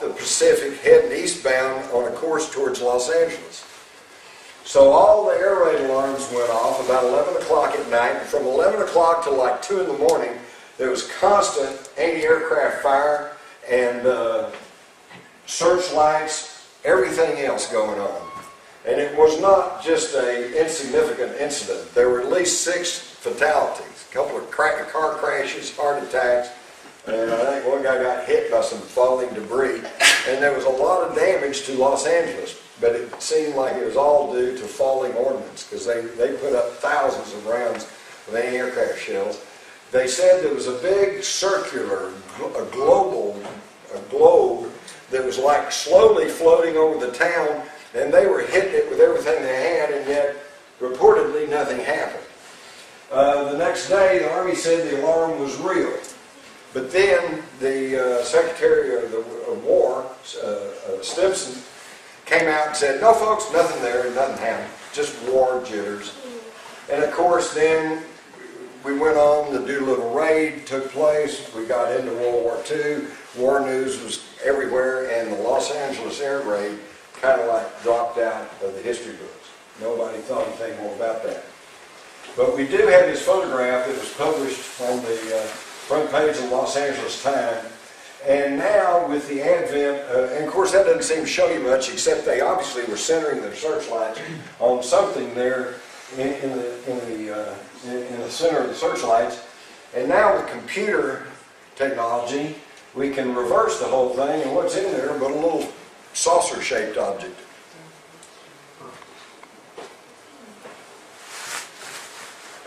the Pacific heading eastbound on a course towards Los Angeles. So all the air raid alarms went off about 11 o'clock at night. And from 11 o'clock to like 2 in the morning, there was constant anti-aircraft fire and searchlights, everything else going on. And it was not just an insignificant incident. There were at least 6 fatalities, a couple of car crashes, heart attacks, and I think one guy got hit by some falling debris. And there was a lot of damage to Los Angeles, but it seemed like it was all due to falling ordnance, because they put up thousands of rounds of anti-aircraft shells. They said there was a big circular, a globe that was like slowly floating over the town, and they were hitting it with everything they had, and yet reportedly nothing happened. The next day, the Army said the alarm was real. But then the Secretary of War, Stimson, came out and said, no folks, nothing there, nothing happened, just war jitters. And of course then we went on, the Doolittle raid took place, we got into World War II, war news was everywhere, and the Los Angeles air raid kind of like dropped out of the history books. Nobody thought anything more about that. But we do have this photograph that was published on the front page of the Los Angeles Times. And now with the advent, and of course that doesn't seem to show you much, except they obviously were centering their searchlights on something there in the center of the searchlights. And now with computer technology, we can reverse the whole thing, and what's in there but a little saucer-shaped object.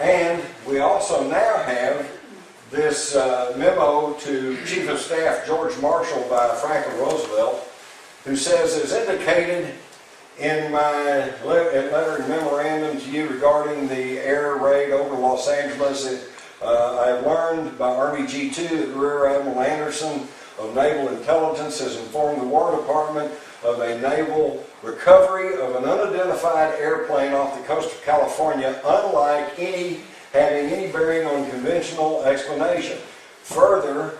And we also now have this memo to Chief of Staff George Marshall by Franklin Roosevelt, who says, as indicated in my letter and memorandum to you regarding the air raid over Los Angeles, I have learned by Army G2 that Rear Admiral Anderson of Naval Intelligence has informed the War Department of a naval recovery of an unidentified airplane off the coast of California, unlike having any bearing on conventional explanation. Further,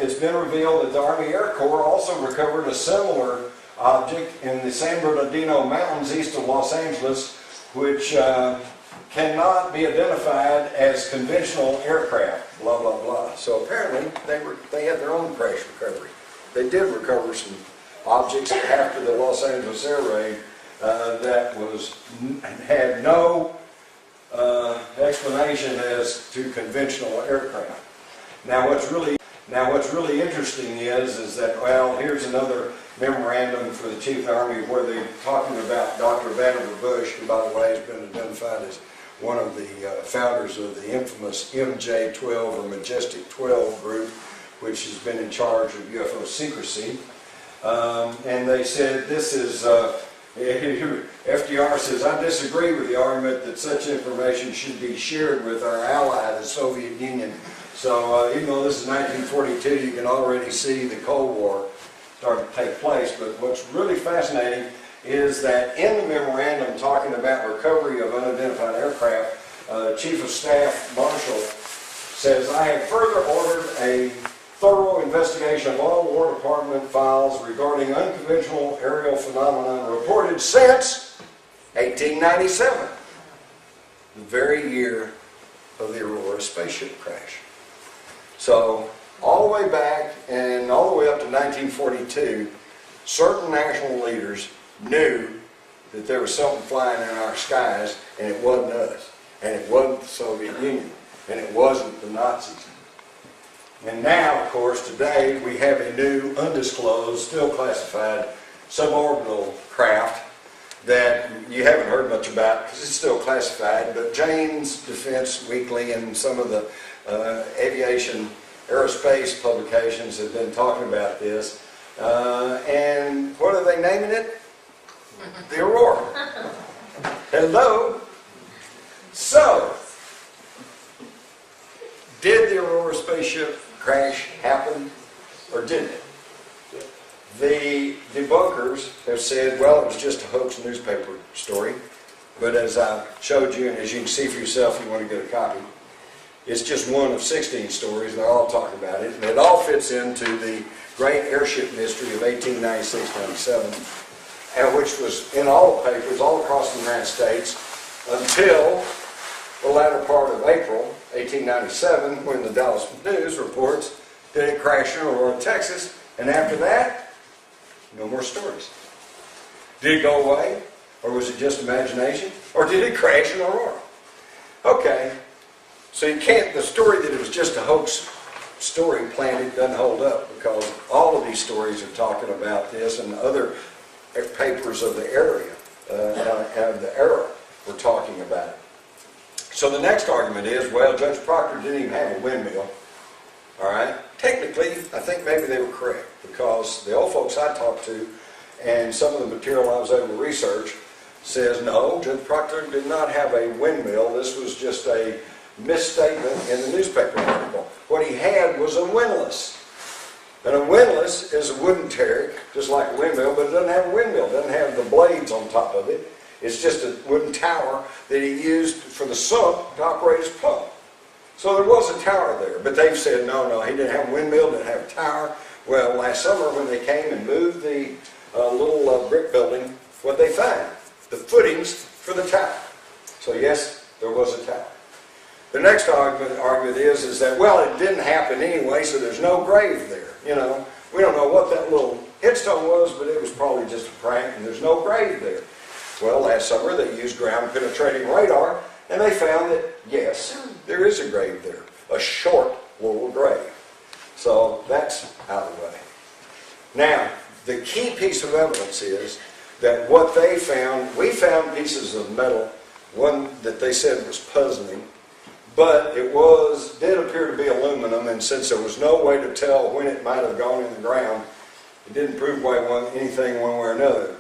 it's been revealed that the Army Air Corps also recovered a similar object in the San Bernardino Mountains east of Los Angeles, which cannot be identified as conventional aircraft, blah, blah, blah. So apparently they had their own crash recovery. They did recover some objects after the Los Angeles air raid that had no explanation as to conventional aircraft. Now what's really interesting is that, well, here's another memorandum for the Chief of the Army where they're talking about Dr. Vannevar Bush, who by the way has been identified as one of the founders of the infamous MJ-12 or Majestic 12 group, which has been in charge of UFO secrecy. And they said this is, FDR says, I disagree with the argument that such information should be shared with our ally, the Soviet Union. So even though this is 1942, you can already see the Cold War start to take place. But what's really fascinating is that in the memorandum talking about recovery of unidentified aircraft, Chief of Staff Marshall says, I have further ordered a thorough investigation of all War Department files regarding unconventional aerial phenomenon reported since 1897, the very year of the Aurora spaceship crash. So all the way back and all the way up to 1942, certain national leaders knew that there was something flying in our skies, and it wasn't us, and it wasn't the Soviet Union, and it wasn't the Nazis. And now, of course, today we have a new, undisclosed, still classified suborbital craft that you haven't heard much about because it's still classified, but Jane's Defense Weekly and some of the aviation aerospace publications have been talking about this. And what are they naming it? The Aurora. Hello? So, did the Aurora spaceship crash happen, or didn't it? The debunkers have said, well, it was just a hoax newspaper story, but as I showed you, and as you can see for yourself if you want to get a copy, It's just one of 16 stories, and they're all talking about it. And it all fits into the great airship mystery of 1896-97, and which was in all the papers all across the United States until the latter part of April 1897, when the Dallas News reports that it crashed in Aurora, Texas. And after that, no more stories. Did it go away? Or was it just imagination? Or did it crash in Aurora? Okay, so you can't, the story that it was just a hoax story planted doesn't hold up, because all of these stories are talking about this, and other papers of the area, of the era, were talking about it. So the next argument is, well, Judge Proctor didn't even have a windmill. All right? Technically, I think maybe they were correct, because the old folks I talked to and some of the material I was able to research says, no, Judge Proctor did not have a windmill. This was just a misstatement in the newspaper article. What he had was a windlass. And a windlass is a wooden derrick, just like a windmill, but it doesn't have a windmill. It doesn't have the blades on top of it. It's just a wooden tower that he used for the sump to operate his pump. So there was a tower there, but they've said, no, he didn't have a windmill, didn't have a tower. Well, last summer when they came and moved the little brick building, what they found? The footings for the tower. So yes, there was a tower. The next argument is that, well, it didn't happen anyway, so there's no grave there. You know, we don't know what that little headstone was, but it was probably just a prank, and there's no grave there. Well, last summer they used ground-penetrating radar, and they found that, yes, there is a grave there, a short little grave. So that's out of the way. Now, the key piece of evidence is that what they found, we found pieces of metal, one that they said was puzzling, but it did appear to be aluminum, and since there was no way to tell when it might have gone in the ground, it didn't prove anything one way or another.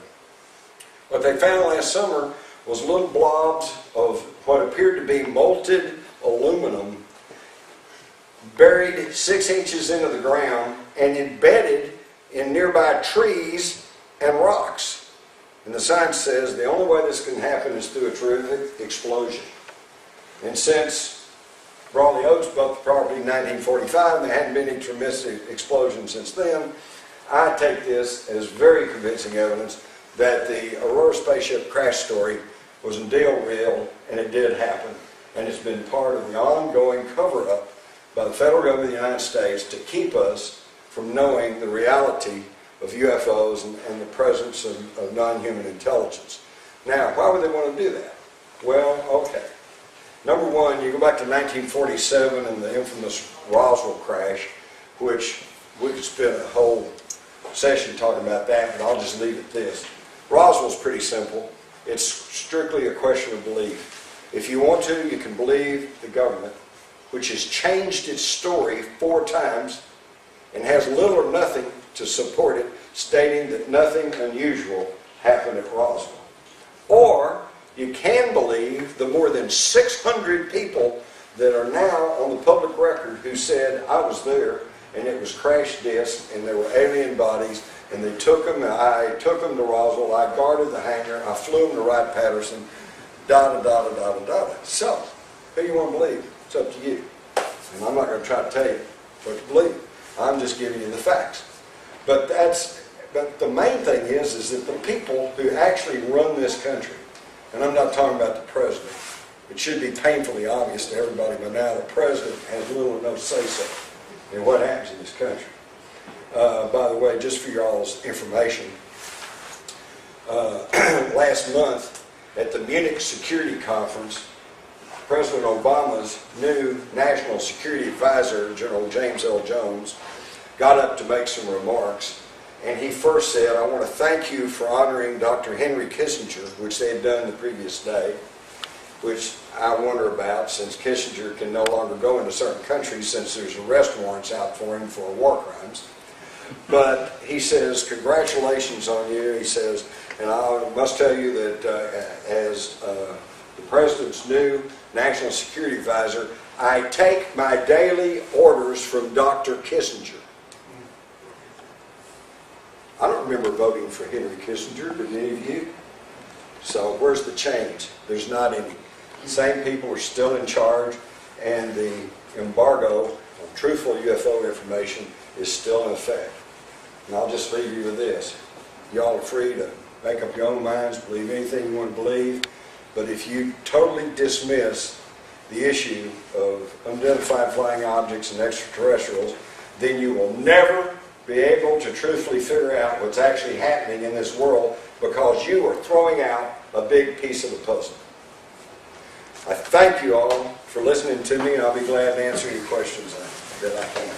What they found last summer was little blobs of what appeared to be molted aluminum buried 6 inches into the ground and embedded in nearby trees and rocks. And the science says the only way this can happen is through a terrific explosion. And since Brawley Oaks bought the property in 1945, there hadn't been any tremendous explosion since then, I take this as very convincing evidence that the Aurora spaceship crash story was indeed real, and it did happen. And it's been part of the ongoing cover-up by the federal government of the United States to keep us from knowing the reality of UFOs and the presence of non-human intelligence. Now, why would they want to do that? Well, okay. Number one, you go back to 1947 and the infamous Roswell crash, which we could spend a whole session talking about that, but I'll just leave it this. Roswell's pretty simple. It's strictly a question of belief. If you want to, you can believe the government, which has changed its story 4 times and has little or nothing to support it, stating that nothing unusual happened at Roswell. Or you can believe the more than 600 people that are now on the public record who said, I was there, and it was crash discs, and there were alien bodies, and they took them, I took them to Roswell, I guarded the hangar, I flew them to Wright-Patterson, da-da-da-da-da-da-da. So, who you want to believe? It's up to you. And I'm not going to try to tell you what to believe. I'm just giving you the facts. But the main thing is that the people who actually run this country, and I'm not talking about the president, it should be painfully obvious to everybody by now the president has little or no say-so in what happens in this country. By the way, just for y'all's information, last month at the Munich Security Conference, President Obama's new National Security Advisor, General James L. Jones, got up to make some remarks. And he first said, I want to thank you for honoring Dr. Henry Kissinger, which they had done the previous day, which I wonder about since Kissinger can no longer go into certain countries since there's arrest warrants out for him for war crimes. But he says, congratulations on you. He says, and I must tell you that as the President's new National Security Advisor, I take my daily orders from Dr. Kissinger. I don't remember voting for Henry Kissinger, did any of you? So where's the change? There's not any. The same people are still in charge, and the embargo on truthful UFO information is still in effect. And I'll just leave you with this. Y'all are free to make up your own minds, believe anything you want to believe, but if you totally dismiss the issue of unidentified flying objects and extraterrestrials, then you will never be able to truthfully figure out what's actually happening in this world, because you are throwing out a big piece of the puzzle. I thank you all for listening to me, and I'll be glad to answer any questions that I can.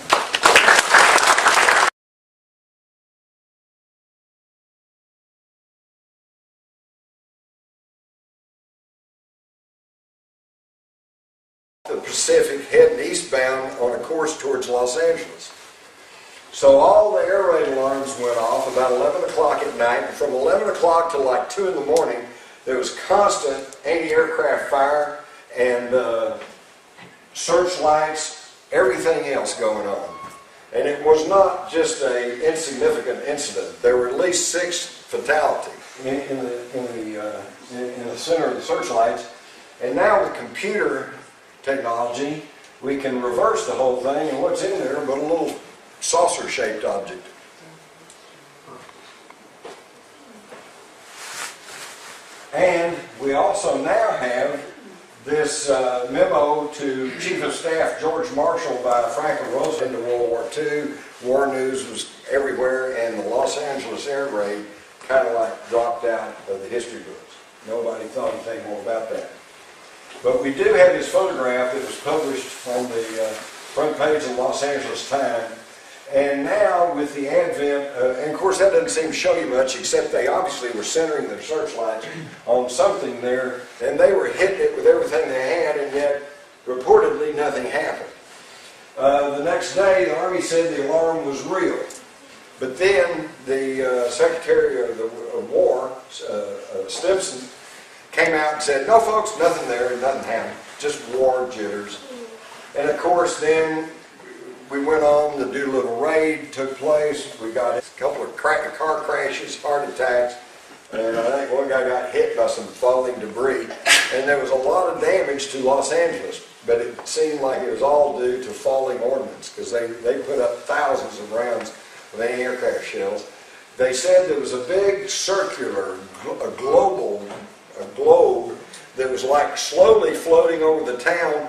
The Pacific heading eastbound on a course towards Los Angeles. So all the air raid alarms went off about 11 o'clock at night, and from 11 o'clock to like 2 in the morning, there was constant anti-aircraft fire and searchlights, everything else going on. And it was not just an insignificant incident. There were at least 6 fatalities in the center of the searchlights. And now with computer technology, we can reverse the whole thing, and what's in there but a little saucer-shaped object. And we also now have this memo to Chief of Staff George Marshall by Franklin Roosevelt into World War II. War news was everywhere, and the Los Angeles air raid kind of like dropped out of the history books. Nobody thought anything more about that. But we do have this photograph that was published on the front page of the Los Angeles Times. And now with the advent, and of course that doesn't seem to show you much, except they obviously were centering their searchlights on something there, and they were hitting it with everything they had, and yet reportedly nothing happened. The next day the Army said the alarm was real. But then the Secretary of War, Stimson, came out and said, no folks, nothing there, nothing happened, just war jitters. And of course then we went on, the Doolittle raid took place, we got a couple of car crashes, heart attacks, and I think one guy got hit by some falling debris, and there was a lot of damage to Los Angeles, but it seemed like it was all due to falling ordnance, because they put up thousands of rounds of anti-aircraft shells. They said there was a big circular, a globe that was like slowly floating over the town